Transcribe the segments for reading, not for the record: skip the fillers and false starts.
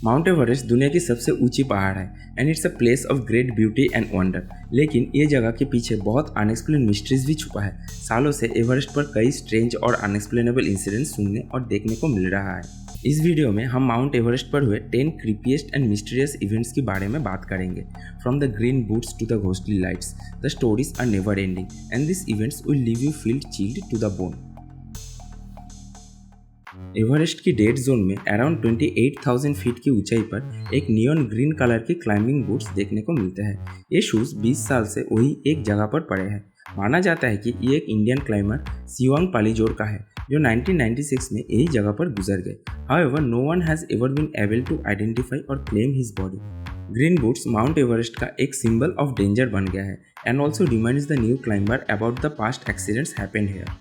Mount Everest दुनिया की सबसे ऊंची पहाड़ है and it's a place of great beauty and wonder. लेकिन ये जगह के पीछे बहुत अनएक्सप्लेन मिस्ट्रीज भी छुपा है। सालों से एवरेस्ट पर कई स्ट्रेंज और अनएक्सप्लेनेबल इंसिडेंट्स सुनने और देखने को मिल रहा है। इस वीडियो में हम माउंट एवरेस्ट पर हुए 10 क्रीपीएस्ट एंड मिस्टीरियस इवेंट्स के बारे में बात करेंगे। From the green boots to the ghostly lights, the stories are never ending and this events will leave you feel chilled to the bone. Everest की dead zone में around 28,000 feet की ऊंचाई पर एक नियॉन ग्रीन कलर के climbing boots देखने को मिलते हैं। ये शूज 20 साल से वही एक जगह पर पड़े हैं। माना जाता है कि ये एक इंडियन क्लाइंबर सिवांग पालीजोर का है जो 1996 में यही जगह पर गुजर गए। However, no one has ever been able to identify or claim his body. Green boots Mount Everest का एक सिंबल ऑफ डेंजर बन गया है and also reminds the new climber about the past accidents happened here.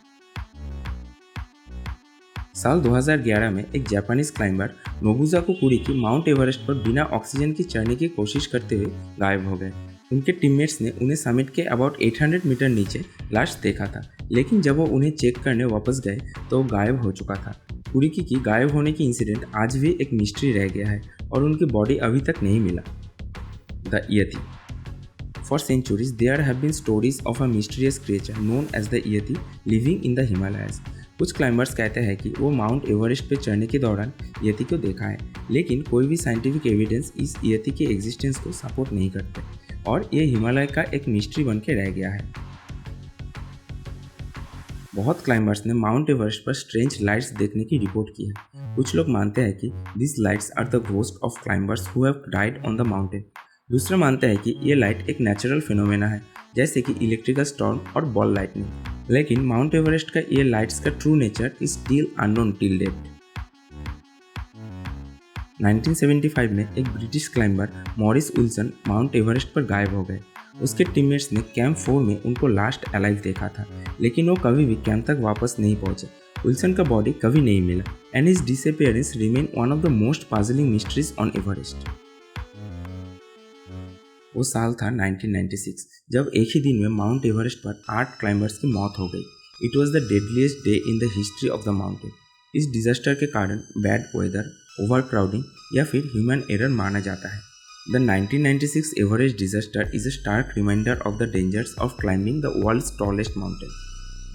साल 2011 में एक Japanese climber Nobukazu Kuriki Mount Everest पर बिना ऑक्सीजन की चढ़ने की कोशिश करते हुए गायब हो गए। उनके टीममेट्स ने उन्हें समिट के अबाउट 800 मीटर नीचे लाश देखा था, लेकिन जब वो उन्हें चेक करने वापस गए तो वो गायब हो चुका था। कुरिकी की गायब होने की इंसिडेंट आज भी एक मिस्ट्री रह गया है और उनकी बॉडी अभी तक नहीं मिला। The yeti. For centuries, there have been stories of a mysterious creature known as the Yeti living in the Himalayas. कुछ क्लाइंबर्स कहते हैं कि वो माउंट एवरेस्ट पर चढ़ने के दौरान यति को देखा है, लेकिन कोई भी साइंटिफिक एविडेंस इस यति के एग्जिस्टेंस को सपोर्ट नहीं करते और ये हिमालय का एक मिस्ट्री बन के रह गया है। बहुत क्लाइंबर्स ने माउंट एवरेस्ट पर स्ट्रेंज लाइट्स देखने की रिपोर्ट की है। कुछ लोग मानते हैं कि this lights are the ghost of climbers who have died on the mountain. दूसरे मानते हैं कि ये लाइट एक नेचुरल फिनोमेना है, जैसे कि इलेक्ट्रिकल स्टॉर्म और बॉल लाइटनिंग। लेकिन माउंट एवरेस्ट का ये लाइट्स का true nature is still unknown till date. 1975 में एक British climber Maurice Wilson Mount Everest पर गायब हो गए। उसके टीममेट्स ने कैंप 4 में उनको लास्ट अलाइव देखा था, लेकिन वो कभी भी कैंप तक वापस नहीं पहुंचे। विल्सन का बॉडी कभी नहीं मिला and his disappearance remain one of the most puzzling mysteries on Everest. वो साल था 1996, जब एक ही दिन में माउंट एवरेस्ट पर 8 क्लाइंबर्स की मौत हो गई। It was the deadliest day in the history of the mountain. इस डिजास्टर के कारण बैड वेदर, ओवर क्राउडिंग या फिर ह्यूमन एरर माना जाता है। The 1996 Everest disaster is a stark reminder of the dangers of climbing the world's tallest mountain.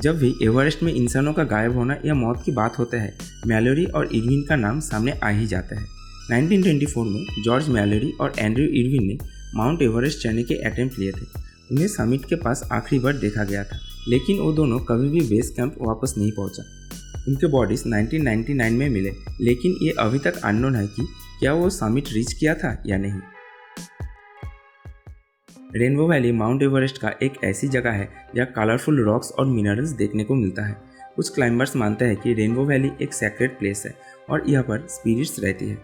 जब भी एवरेस्ट में इंसानों का गायब होना या मौत की बात होता है, मैलोरी और इरविन का नाम सामने आ ही जाता है। 1924 में जॉर्ज मैलोरी और एंड्रयू इरविन ने माउंट एवरेस्ट चढ़ने के अटेम्प्ट लिए थे। उन्हें समिट के पास आखिरी बार देखा गया था, लेकिन वो दोनों कभी भी बेस कैंप वापस नहीं पहुंचा। उनके बॉडीज 1999 में मिले, लेकिन ये अभी तक अननोन है कि क्या वो समिट रीच किया था या नहीं। रेनबो वैली माउंट एवरेस्ट का एक ऐसी जगह है जहाँ कलरफुल रॉक्स और मिनरल्स देखने को मिलता है। कुछ क्लाइंबर्स मानते हैं कि रेनबो वैली एक सैक्रेड प्लेस है और यहाँ पर स्पिरिट्स रहती है।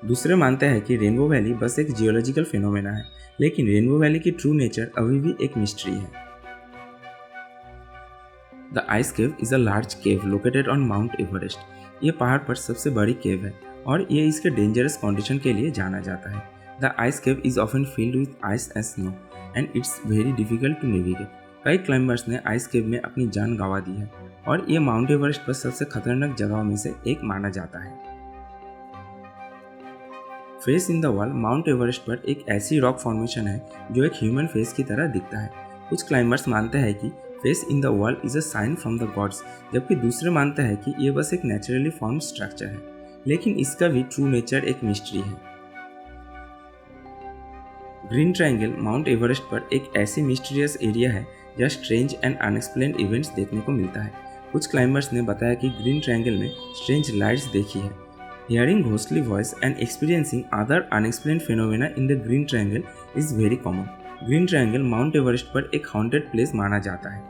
दूसरे मानते हैं कि रेनबो वैली बस एक जियोलॉजिकल फिनोमेना है, लेकिन रेनबो वैली की ट्रू नेचर अभी भी एक मिस्ट्री है। The ice cave is a large cave located on mount Everest. ये पहाड़ पर सबसे बड़ी केव है और ये इसके डेंजरस कंडीशन के लिए जाना जाता है। The ice cave is often filled with ice and snow and it's very difficult to navigate. कई क्लाइंबर्स ने आइस केव में अपनी जान गंवा दी है और ये माउंट एवरेस्ट पर सबसे खतरनाक जगहों में से एक माना जाता है। Face in the wall mount Everest पर एक ऐसी रॉक फॉर्मेशन है जो एक ह्यूमन फेस की तरह दिखता है। कुछ क्लाइंबर्स मानते हैं कि face in the wall is a sign from the gods, जबकि दूसरे मानते हैं कि ये बस एक नेचुरली फॉर्म स्ट्रक्चर है, लेकिन इसका भी ट्रू नेचर एक मिस्ट्री है। ग्रीन ट्रायंगल माउंट एवरेस्ट पर एक ऐसी मिस्टीरियस एरिया है जहाँ स्ट्रेंज एंड अनएक्सप्लेन्ड इवेंट्स देखने को मिलता है। कुछ क्लाइंबर्स ने बताया कि ग्रीन ट्रायंगल में स्ट्रेंज लाइट्स देखी है। Hearing ghostly voice and experiencing other unexplained phenomena in the Green Triangle is very common. Green Triangle Mount Everest पर एक haunted place माना जाता है।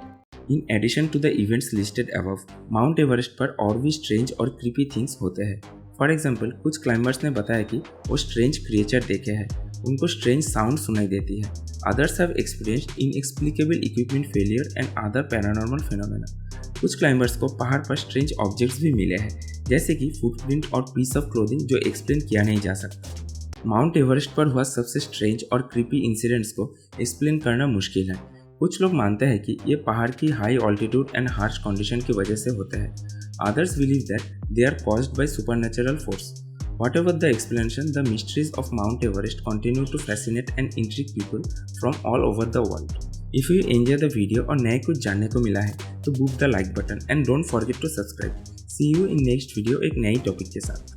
In addition to the events listed above, Mount Everest पर और भी strange और creepy things होते हैं। For example, कुछ climbers ने बताया कि वो strange creature देखे हैं, उनको strange sound सुनाई देती है। Others have experienced inexplicable equipment failure and other paranormal phenomena. कुछ क्लाइंबर्स को पहाड़ पर स्ट्रेंज ऑब्जेक्ट्स भी मिले हैं, जैसे कि फुटप्रिंट और पीस ऑफ क्लोथिंग जो एक्सप्लेन किया नहीं जा सकता। माउंट एवरेस्ट पर हुआ सबसे स्ट्रेंज और क्रीपी इंसिडेंट्स को एक्सप्लेन करना मुश्किल है। कुछ लोग मानते हैं कि ये पहाड़ की high altitude and harsh condition की वजह से होते हैं। Others believe that they are caused by supernatural force. Whatever the explanation, the mysteries of Mount Everest continue to fascinate and intrigue people from all over the world. If you enjoy the video और नए कुछ जानने को मिला है तो book the like button and don't forget to subscribe. See you in next video एक नई टॉपिक के साथ.